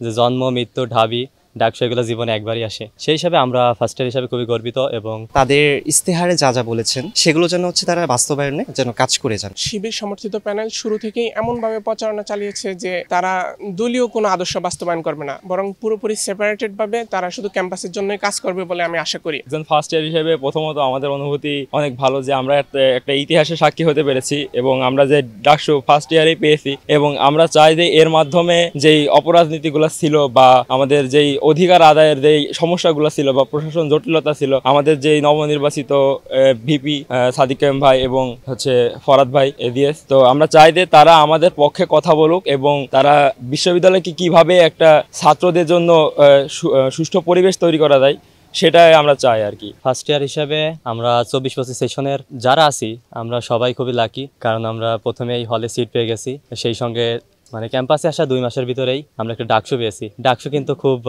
যে জন্ম, মৃত্যু, ঢাবি, ডাকসু এগুলো জীবনে একবারই আসে। সেই হিসাবে আমরা ফার্স্ট ইয়ার হিসাবে খুবই গর্বিত এবং তাদের ইস্তেহারে যা যা বলেছেন সেগুলো যেন তারা বাস্তবায়নে যেন কাজ করে যান। শিবির সমর্থিত প্যানেল শুরু থেকেই এমনভাবে প্রচারণা চালিয়েছে যে তারা দলীয় কোনো আদর্শ বাস্তবায়ন করবে না, বরং পুরোপুরি সেপারেটেড ভাবে তারা শুধু ক্যাম্পাসের জন্যই কাজ করবে বলে আমি আশা করি। একজন ফার্স্ট ইয়ার হিসেবে প্রথমত আমাদের অনুভূতি অনেক ভালো যে আমরা একটা ইতিহাসের সাক্ষী হতে পেরেছি এবং আমরা যে ডাকসু ফার্স্ট ইয়ারেই পেয়েছি এবং আমরা চাই যে এর মাধ্যমে যেই অপরাজনীতিগুলো ছিল বা আমাদের যেই অধিকার আদায়ের যেই সমস্যাগুলো ছিল বা প্রশাসন জটিলতা ছিল, আমাদের যেই নবনির্বাচিত ভিপি সাদিক কায়েম ভাই এবং ফরাদ ভাই এডিএস, তো আমরা চাই যে তারা আমাদের পক্ষে কথা বলুক এবং তারা বিশ্ববিদ্যালয়কে কিভাবে একটা ছাত্রদের জন্য সুষ্ঠু পরিবেশ তৈরি করা যায় সেটাই আমরা চাই আর কি। ফার্স্ট ইয়ার হিসাবে আমরা 24-25 সেশনের যারা আছি আমরা সবাই খুবই লাকি, কারণ আমরা প্রথমেই হলে সিট পেয়ে গেছি। সেই সঙ্গে ক্যাম্পাসে আসা 2 মাসের ভিতরেই আমরা একটা ডাকসু পেয়েছি। ডাকসু কিন্তু খুব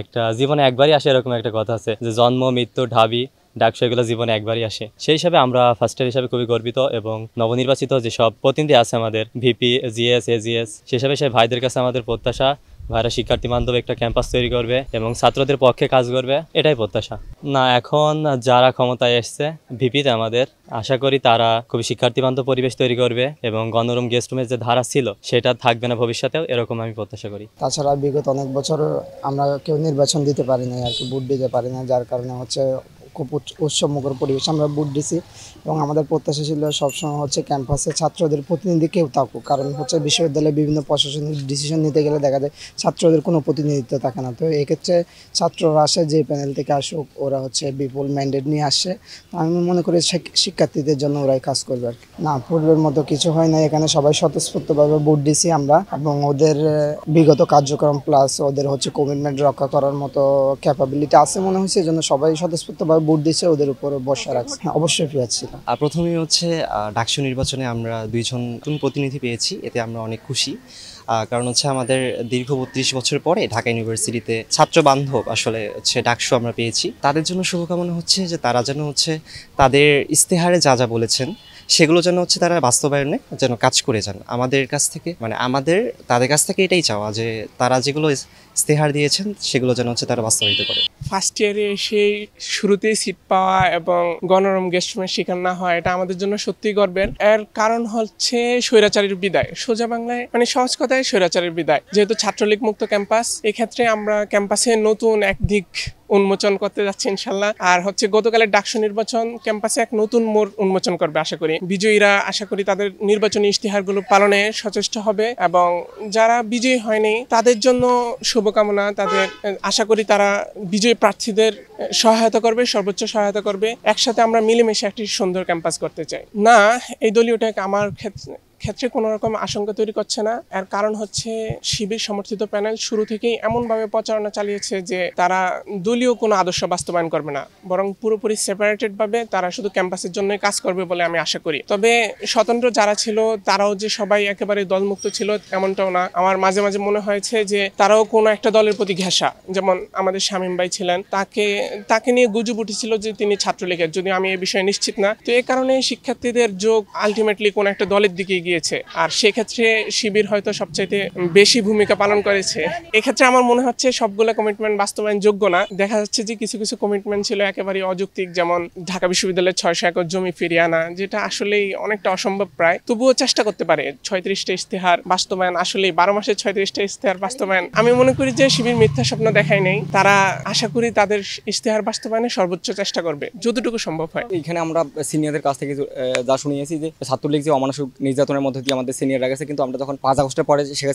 একটা জীবনে একবারই আসে, এরকম একটা কথা আছে যে জন্ম, মৃত্যু, ঢাবি, ডাকসু এগুলো জীবনে একবারই আসে। সেই হিসাবে আমরা ফার্স্ট ইয়ার হিসাবে খুবই গর্বিত এবং নবনির্বাচিত যেসব প্রতিনিধি আছে আমাদের ভিপি, জিএস, এজিএস, সেই হিসাবে সেই ভাইদের কাছে আমাদের প্রত্যাশা ভাইরা শিক্ষার্থী বান্ধব একটা ক্যাম্পাস তৈরি করবে এবং ছাত্রদের পক্ষে কাজ করবে, এটাই প্রত্যাশা। না, এখন যারা ক্ষমতায় এসছে ভিপিতে আমাদের, আশা করি তারা খুবই শিক্ষার্থী বান্ধব পরিবেশ তৈরি করবে এবং গণরুম গেস্ট রুমের যে ধারা ছিল সেটা থাকবে না ভবিষ্যতেও, এরকম আমি প্রত্যাশা করি। তাছাড়া বিগত অনেক বছর আমরা কেউ নির্বাচন দিতে পারি না আর কি, ভোট দিতে পারি না, যার কারণে খুব উৎসবমুখর পরিবেশ আমরা ভোট দিছি এবং আমাদের প্রত্যাশা ছিল সবসময় ক্যাম্পাসে ছাত্রদের প্রতিনিধি কেউ থাকুক, কারণ বিশ্ববিদ্যালয়ে বিভিন্ন প্রশাসনিক ডিসিশন নিতে গেলে দেখা যায় ছাত্রদের কোনো প্রতিনিধিত্ব থাকে না। তো এক্ষেত্রে ছাত্ররা আসে যে প্যানেল থেকে আসুক, ওরা বিপুল ম্যান্ডেট নিয়ে আসছে। তো আমি মনে করি শিক্ষার্থীদের জন্য ওরাই কাজ করবে আর কি। না, পূর্বের মতো কিছু হয় না, এখানে সবাই স্বতঃস্ফূর্তভাবে ভোট দিছি আমরা এবং ওদের বিগত কার্যক্রম প্লাস ওদের কমিটমেন্ট রক্ষা করার মতো ক্যাপাবিলিটি আছে মনে হয়েছে, এই জন্য সবাই স্বতঃস্ফূর্তভাবে ভোট দিচ্ছে, ওদের উপর ভরসা রাখছে। অবশ্যই ফিয়ার ছিল। প্রথমেই ডাকসু নির্বাচনে আমরা 2 জন নতুন প্রতিনিধি পেয়েছি, এতে আমরা অনেক খুশি। কারণ আমাদের দীর্ঘ 32 বছর পরে ঢাকা ইউনিভার্সিটিতে ছাত্র বান্ধব ডাকসু আমরা পেয়েছি। তাদের জন্য শুভকামনা যে তারা যেন তাদের ইস্তেহারে যা যা বলেছেন সেগুলো যেন তারা বাস্তবায়নে যেন কাজ করে যান। আমাদের কাছ থেকে তাদের কাছ থেকে এটাই চাওয়া যে তারা যেগুলো ইস্তেহার দিয়েছেন সেগুলো যেন তারা বাস্তবায়িত করে। ফার্স্ট ইয়ারে এসে শুরুতেই সিট পাওয়া এবং গণরুম গেস্ট রুমের শিকার না হয়, এটা আমাদের জন্য সত্যিই গর্বের। এর কারণ স্বৈরাচারীর বিদায়, সোজা বাংলায় সহজ কথায় স্বৈরাচারীর বিদায়। যেহেতু ছাত্রলীগ মুক্ত ক্যাম্পাস, এক্ষেত্রে আমরা ক্যাম্পাসে নতুন এক দিক উন্মোচন করতে যাচ্ছি ইনশাল্লাহ। আর গতকালের ডাকসু নির্বাচন ক্যাম্পাসে এক নতুন মোড় উন্মোচন করবে আশা করি। বিজয়ীরা আশা করি তাদের নির্বাচনী ইশতেহারগুলো পালনে সচেষ্ট হবে এবং যারা বিজয়ী হয়নি তাদের জন্য শুভকামনা। তাদের আশা করি তারা বিজয়ী প্রার্থীদের সহায়তা করবে, সর্বোচ্চ সহায়তা করবে। একসাথে আমরা মিলেমিশে একটি সুন্দর ক্যাম্পাস করতে চাই। না, এই দলীয়টাকে আমার ক্ষেত্রে কোনো রকম আশঙ্কা তৈরি করছে না। এর কারণ শিবির সমর্থিত প্যানেল শুরু থেকেই এমনভাবে প্রচারণা চালিয়েছে যে তারা দলীয় কোনো আদর্শ বাস্তবায়ন করবে না, বরং পুরোপুরি সেপারেটেড ভাবে তারা শুধু ক্যাম্পাসের জন্যই কাজ করবে বলে আমি আশা করি। তবে স্বতন্ত্র যারা ছিল তারাও যে সবাই একেবারে দলমুক্ত ছিল এমনটাও না। আমার মাঝে মাঝে মনে হয়েছে যে তারাও কোনো একটা দলের প্রতি ঘেঁষা। যেমন আমাদের শামীম ভাই ছিলেন, তাকে নিয়ে গুজব উঠেছিল যে তিনি ছাত্রলীগের, যদিও আমি এই বিষয়ে নিশ্চিত না। তো এই কারণে শিক্ষার্থীদের যোগ আলটিমেটলি কোনো একটা দলের দিকে গিয়েছে, আর সেক্ষেত্রে শিবির হয়তো সবচাইতে বেশি ভূমিকা পালন করেছে। এক্ষেত্রে আমার মনে হচ্ছে সবগুলো কমিটমেন্ট বাস্তবায়ন যোগ্য না। দেখা যাচ্ছে যে কিছু কিছু কমিটমেন্ট ছিল একেবারে অযৌক্তিক, যেমন ঢাকা বিশ্ববিদ্যালয়ের 600 একর জমি ফিরিয়ে আনা, যেটা আসলেই অনেকটা অসম্ভব প্রায়। তবুও চেষ্টা করতে পারে 36টা ইশতেহার বাস্তবায়ন, আসলেই 12 মাসে 36টা ইশতেহার বাস্তবায়ন। আমি মনে করি যে শিবির মিথ্যা স্বপ্ন দেখায় নেই, তারা আশা করি তাদের ইশতেহার বাস্তবায়নে সর্বোচ্চ চেষ্টা করবে যতটুকু সম্ভব হয়। এখানে আমরা সিনিয়রদের কাছ থেকে যা শুনিয়েছি যে ছাত্রলীগ যে অমানসিক নির্যাতনের মধ্যে দিয়ে আমাদের সিনিয়ররা গেছে, কিন্তু আমরা যখন 5 আগস্টের পরে শেখ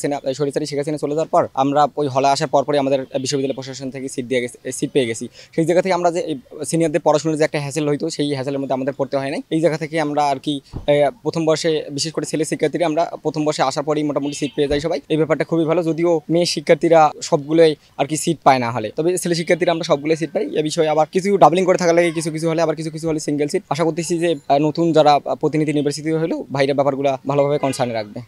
হাসিনা চলে যাওয়ার পর আমরা ওই হলে আসার পরপরই আমাদের বিশ্ববিদ্যালয় প্রশাসন থেকে সিট পেয়ে গেছি। সেই জায়গা থেকে আমরা যে সিনিয়রদের পড়াশোনার যে একটা হ্যাসেল হইতো, সেই হ্যাসেলের মধ্যে আমাদের পড়তে হয় নাই। এই জায়গা থেকে আমরা আর কি প্রথম বর্ষে, বিশেষ করে ছেলে শিক্ষার্থীরা, আমরা প্রথম বর্ষে আসার পরেই মোটামুটি সিট পেয়ে যাই সবাই। এই ব্যাপারটা খুবই ভালো, যদিও মেয়ে শিক্ষার্থীরা সবগুলোই আর কি সিট পায় না হলে, তবে ছেলে শিক্ষার্থীরা আমরা সবগুলোই সিট পাই। এই বিষয়ে আবার কিছু ডাবলিং করে থাকা লাগে, কিছু হলে আবার কিছু হলে সিঙ্গেল সিট। আশা করতেছি যে নতুন যারা প্রতিনিধি ইউনিভার্সিটি হলেও ভাইরা ব্যাপারগুলো ভালোভাবে কনসার্নে রাখবে।